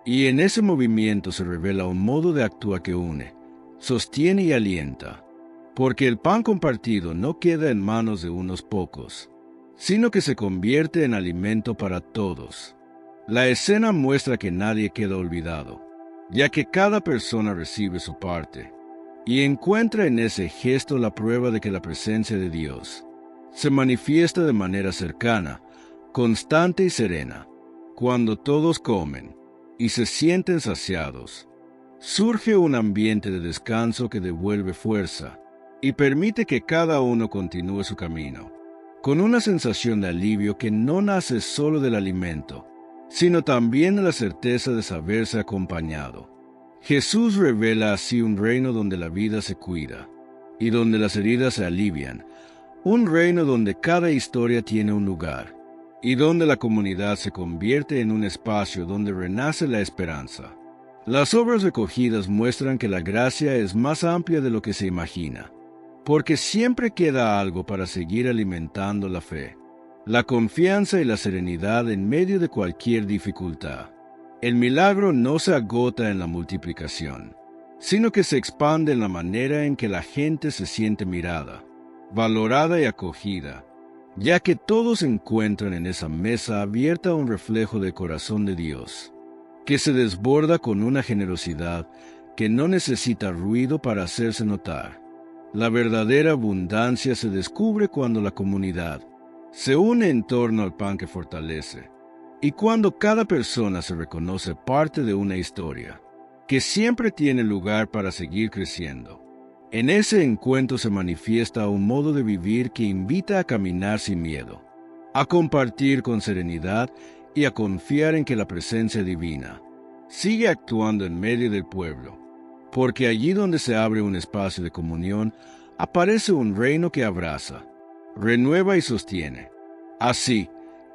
Y en ese movimiento se revela un modo de actuar que une, sostiene y alienta, porque el pan compartido no queda en manos de unos pocos, sino que se convierte en alimento para todos. La escena muestra que nadie queda olvidado, ya que cada persona recibe su parte, y encuentra en ese gesto la prueba de que la presencia de Dios se manifiesta de manera cercana, constante y serena. Cuando todos comen y se sienten saciados, surge un ambiente de descanso que devuelve fuerza y permite que cada uno continúe su camino, con una sensación de alivio que no nace solo del alimento, sino también de la certeza de saberse acompañado. Jesús revela así un reino donde la vida se cuida y donde las heridas se alivian, un reino donde cada historia tiene un lugar y donde la comunidad se convierte en un espacio donde renace la esperanza. Las obras recogidas muestran que la gracia es más amplia de lo que se imagina, porque siempre queda algo para seguir alimentando la fe, la confianza y la serenidad en medio de cualquier dificultad. El milagro no se agota en la multiplicación, sino que se expande en la manera en que la gente se siente mirada, valorada y acogida, ya que todos encuentran en esa mesa abierta un reflejo del corazón de Dios, que se desborda con una generosidad que no necesita ruido para hacerse notar. La verdadera abundancia se descubre cuando la comunidad se une en torno al pan que fortalece, y cuando cada persona se reconoce parte de una historia que siempre tiene lugar para seguir creciendo. En ese encuentro se manifiesta un modo de vivir que invita a caminar sin miedo, a compartir con serenidad y a confiar en que la presencia divina sigue actuando en medio del pueblo, porque allí donde se abre un espacio de comunión, aparece un reino que abraza, renueva y sostiene. Así,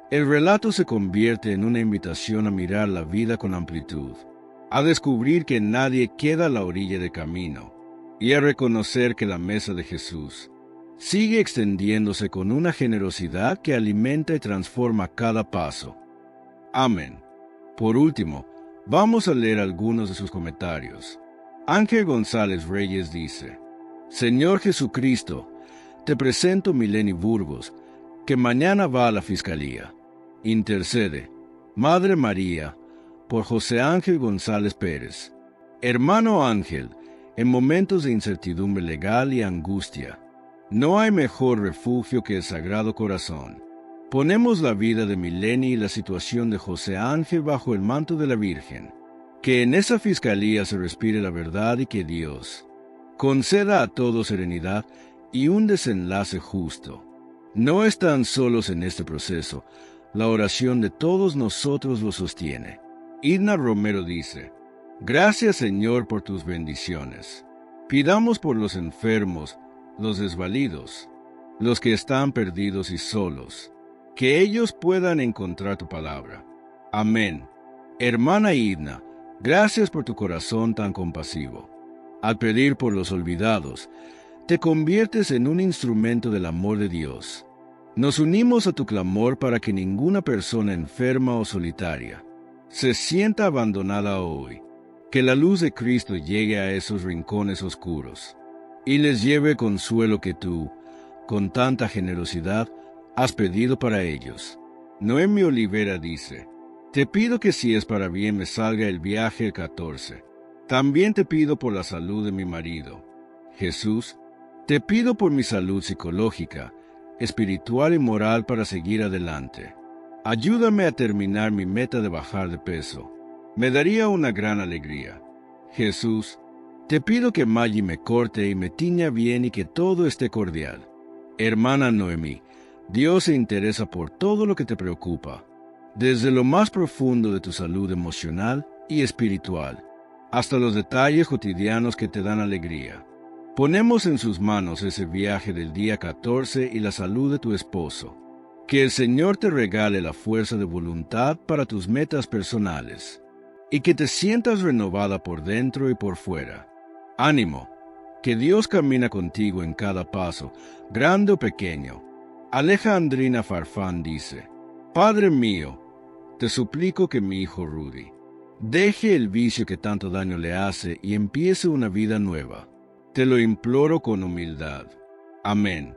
el relato se convierte en una invitación a mirar la vida con amplitud, a descubrir que nadie queda a la orilla del camino, y a reconocer que la mesa de Jesús sigue extendiéndose con una generosidad que alimenta y transforma cada paso. Amén. Por último, vamos a leer algunos de sus comentarios. Ángel González Reyes dice: Señor Jesucristo, te presento Mileni Burgos, que mañana va a la fiscalía. Intercede, Madre María, por José Ángel González Pérez. Hermano Ángel, en momentos de incertidumbre legal y angustia, no hay mejor refugio que el Sagrado Corazón. Ponemos la vida de Mileni y la situación de José Ángel bajo el manto de la Virgen. Que en esa fiscalía se respire la verdad y que Dios conceda a todos serenidad y un desenlace justo. No están solos en este proceso. La oración de todos nosotros lo sostiene. Idna Romero dice: Gracias, Señor, por tus bendiciones. Pidamos por los enfermos, los desvalidos, los que están perdidos y solos, que ellos puedan encontrar tu palabra. Amén. Hermana Idna, gracias por tu corazón tan compasivo. Al pedir por los olvidados, te conviertes en un instrumento del amor de Dios. Nos unimos a tu clamor para que ninguna persona enferma o solitaria se sienta abandonada hoy. Que la luz de Cristo llegue a esos rincones oscuros y les lleve consuelo que tú, con tanta generosidad, has pedido para ellos. Noemi Olivera dice: Te pido que si es para bien me salga el viaje el 14. También te pido por la salud de mi marido. Jesús, te pido por mi salud psicológica, espiritual y moral para seguir adelante. Ayúdame a terminar mi meta de bajar de peso. Me daría una gran alegría. Jesús, te pido que Maggie me corte y me tiña bien y que todo esté cordial. Hermana Noemí, Dios se interesa por todo lo que te preocupa, desde lo más profundo de tu salud emocional y espiritual, hasta los detalles cotidianos que te dan alegría. Ponemos en sus manos ese viaje del día 14 y la salud de tu esposo. Que el Señor te regale la fuerza de voluntad para tus metas personales, y que te sientas renovada por dentro y por fuera. Ánimo, que Dios camina contigo en cada paso, grande o pequeño. Alejandrina Farfán dice: Padre mío, te suplico que mi hijo Rudy deje el vicio que tanto daño le hace y empiece una vida nueva. Te lo imploro con humildad. Amén.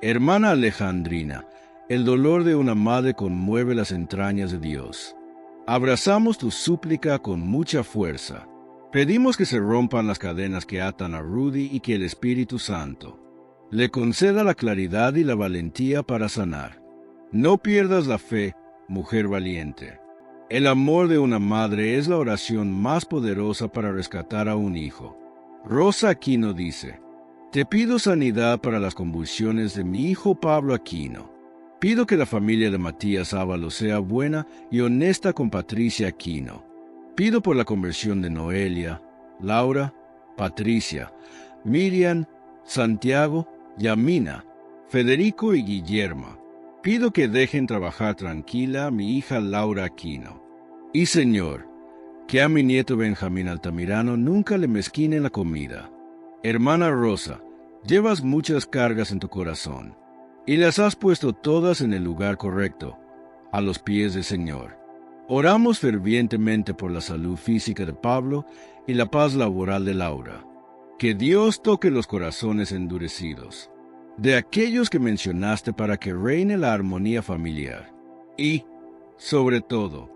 Hermana Alejandrina, el dolor de una madre conmueve las entrañas de Dios. Abrazamos tu súplica con mucha fuerza. Pedimos que se rompan las cadenas que atan a Rudy y que el Espíritu Santo le conceda la claridad y la valentía para sanar. No pierdas la fe, mujer valiente. El amor de una madre es la oración más poderosa para rescatar a un hijo. Rosa Aquino dice: Te pido sanidad para las convulsiones de mi hijo Pablo Aquino. Pido que la familia de Matías Ábalos sea buena y honesta con Patricia Aquino. Pido por la conversión de Noelia, Laura, Patricia, Miriam, Santiago, Yamina, Federico y Guillermo. Pido que dejen trabajar tranquila a mi hija Laura Aquino. Y Señor, que a mi nieto Benjamín Altamirano nunca le mezquine la comida. Hermana Rosa, llevas muchas cargas en tu corazón, y las has puesto todas en el lugar correcto, a los pies del Señor. Oramos fervientemente por la salud física de Pablo y la paz laboral de Laura. Que Dios toque los corazones endurecidos de aquellos que mencionaste para que reine la armonía familiar. Y, sobre todo,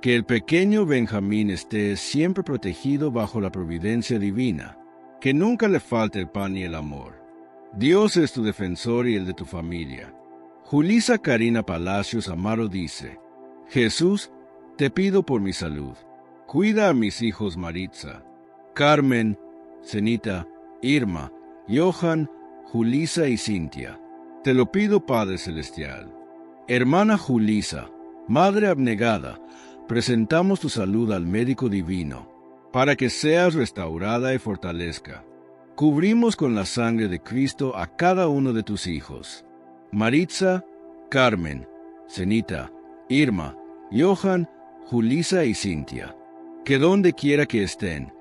que el pequeño Benjamín esté siempre protegido bajo la providencia divina, que nunca le falte el pan y el amor. Dios es tu defensor y el de tu familia. Julisa Karina Palacios Amaro dice: Jesús, te pido por mi salud. Cuida a mis hijos Maritza, Carmen, Zenita, Irma, Johan, Julisa y Cintia. Te lo pido, Padre Celestial. Hermana Julisa, Madre abnegada, presentamos tu salud al médico divino, para que seas restaurada y fortalezca. Cubrimos con la sangre de Cristo a cada uno de tus hijos: Maritza, Carmen, Zenita, Irma, Johan, Julisa y Cintia. Que donde quiera que estén,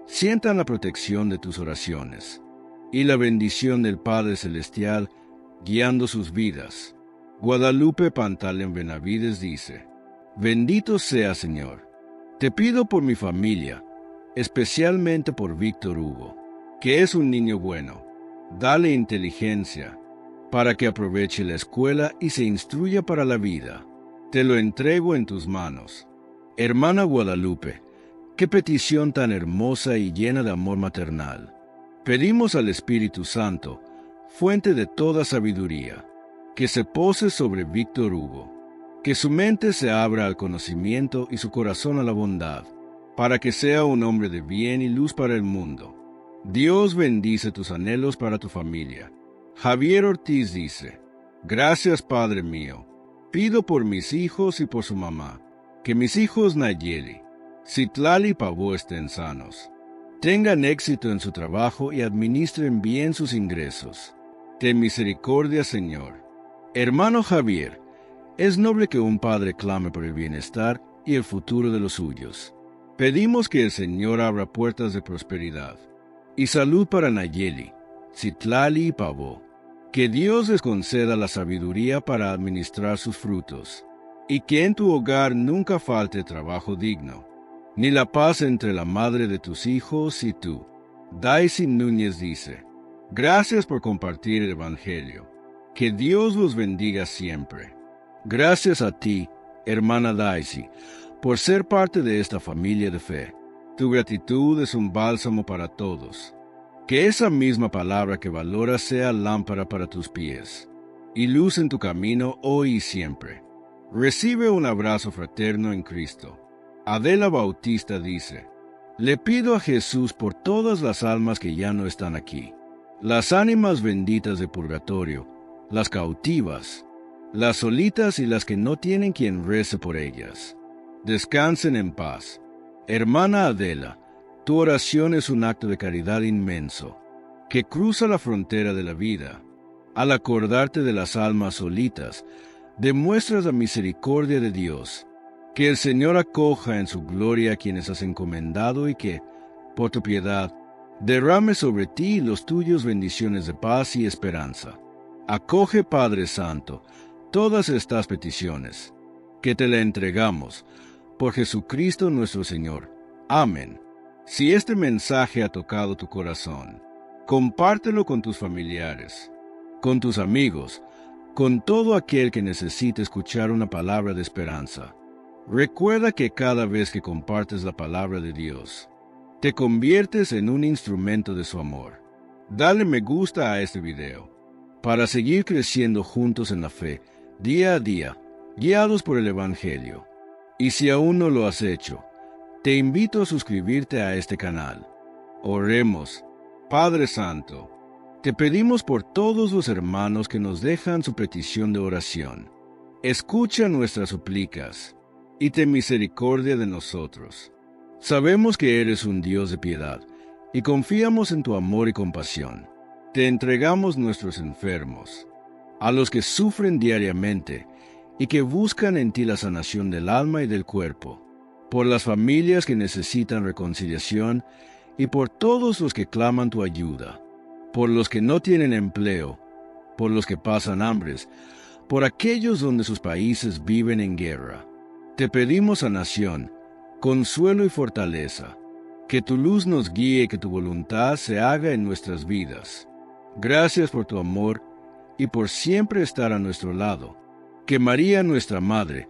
sientan la protección de tus oraciones y la bendición del Padre Celestial guiando sus vidas. Guadalupe Pantaleón Benavides dice: Bendito sea, Señor. Te pido por mi familia, especialmente por Víctor Hugo, que es un niño bueno. Dale inteligencia para que aproveche la escuela y se instruya para la vida. Te lo entrego en tus manos. Hermana Guadalupe, qué petición tan hermosa y llena de amor maternal. Pedimos al Espíritu Santo, fuente de toda sabiduría, que se pose sobre Víctor Hugo, que su mente se abra al conocimiento y su corazón a la bondad, para que sea un hombre de bien y luz para el mundo. Dios bendice tus anhelos para tu familia. Javier Ortiz dice: Gracias, Padre mío. Pido por mis hijos y por su mamá, que mis hijos Nayeli, Citlali y Pavó estén sanos, tengan éxito en su trabajo y administren bien sus ingresos. Ten misericordia, Señor. Hermano Javier, es noble que un padre clame por el bienestar y el futuro de los suyos. Pedimos que el Señor abra puertas de prosperidad y salud para Nayeli, Citlali y Pavó. Que Dios les conceda la sabiduría para administrar sus frutos, y que en tu hogar nunca falte trabajo digno, ni la paz entre la madre de tus hijos y tú. Daisy Núñez dice: Gracias por compartir el Evangelio. Que Dios los bendiga siempre. Gracias a ti, hermana Daisy, por ser parte de esta familia de fe. Tu gratitud es un bálsamo para todos. Que esa misma palabra que valoras sea lámpara para tus pies y luz en tu camino hoy y siempre. Recibe un abrazo fraterno en Cristo. Adela Bautista dice: Le pido a Jesús por todas las almas que ya no están aquí, las ánimas benditas de purgatorio, las cautivas, las solitas y las que no tienen quien rece por ellas. Descansen en paz. Hermana Adela, tu oración es un acto de caridad inmenso, que cruza la frontera de la vida. Al acordarte de las almas solitas, demuestras la misericordia de Dios. Que el Señor acoja en su gloria a quienes has encomendado y que, por tu piedad, derrame sobre ti y los tuyos bendiciones de paz y esperanza. Acoge, Padre Santo, todas estas peticiones, que te la entregamos, por Jesucristo nuestro Señor. Amén. Si este mensaje ha tocado tu corazón, compártelo con tus familiares, con tus amigos, con todo aquel que necesite escuchar una palabra de esperanza. Recuerda que cada vez que compartes la palabra de Dios, te conviertes en un instrumento de su amor. Dale me gusta a este video, para seguir creciendo juntos en la fe, día a día, guiados por el Evangelio. Y si aún no lo has hecho, te invito a suscribirte a este canal. Oremos. Padre Santo, te pedimos por todos los hermanos que nos dejan su petición de oración. Escucha nuestras súplicas y ten misericordia de nosotros. Sabemos que eres un Dios de piedad y confiamos en tu amor y compasión. Te entregamos nuestros enfermos, a los que sufren diariamente y que buscan en ti la sanación del alma y del cuerpo, por las familias que necesitan reconciliación y por todos los que claman tu ayuda, por los que no tienen empleo, por los que pasan hambres, por aquellos donde sus países viven en guerra. Te pedimos sanación, consuelo y fortaleza, que tu luz nos guíe y que tu voluntad se haga en nuestras vidas. Gracias por tu amor y por siempre estar a nuestro lado. Que María, nuestra Madre,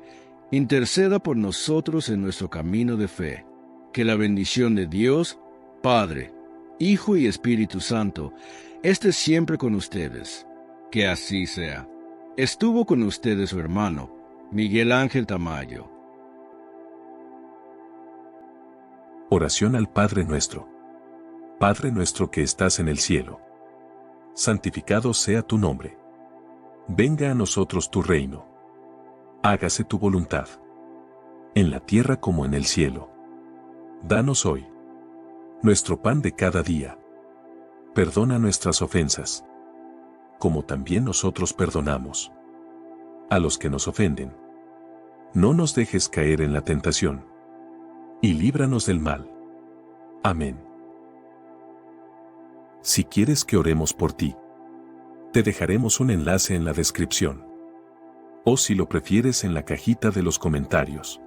interceda por nosotros en nuestro camino de fe. Que la bendición de Dios, Padre, Hijo y Espíritu Santo, esté siempre con ustedes. Que así sea. Estuvo con ustedes su hermano, Miguel Ángel Tamayo. Oración al Padre Nuestro. Padre nuestro que estás en el cielo, santificado sea tu nombre. Venga a nosotros tu reino. Hágase tu voluntad, en la tierra como en el cielo. Danos hoy nuestro pan de cada día. Perdona nuestras ofensas, como también nosotros perdonamos a los que nos ofenden. No nos dejes caer en la tentación, y líbranos del mal. Amén. Si quieres que oremos por ti, te dejaremos un enlace en la descripción, o si lo prefieres en la cajita de los comentarios.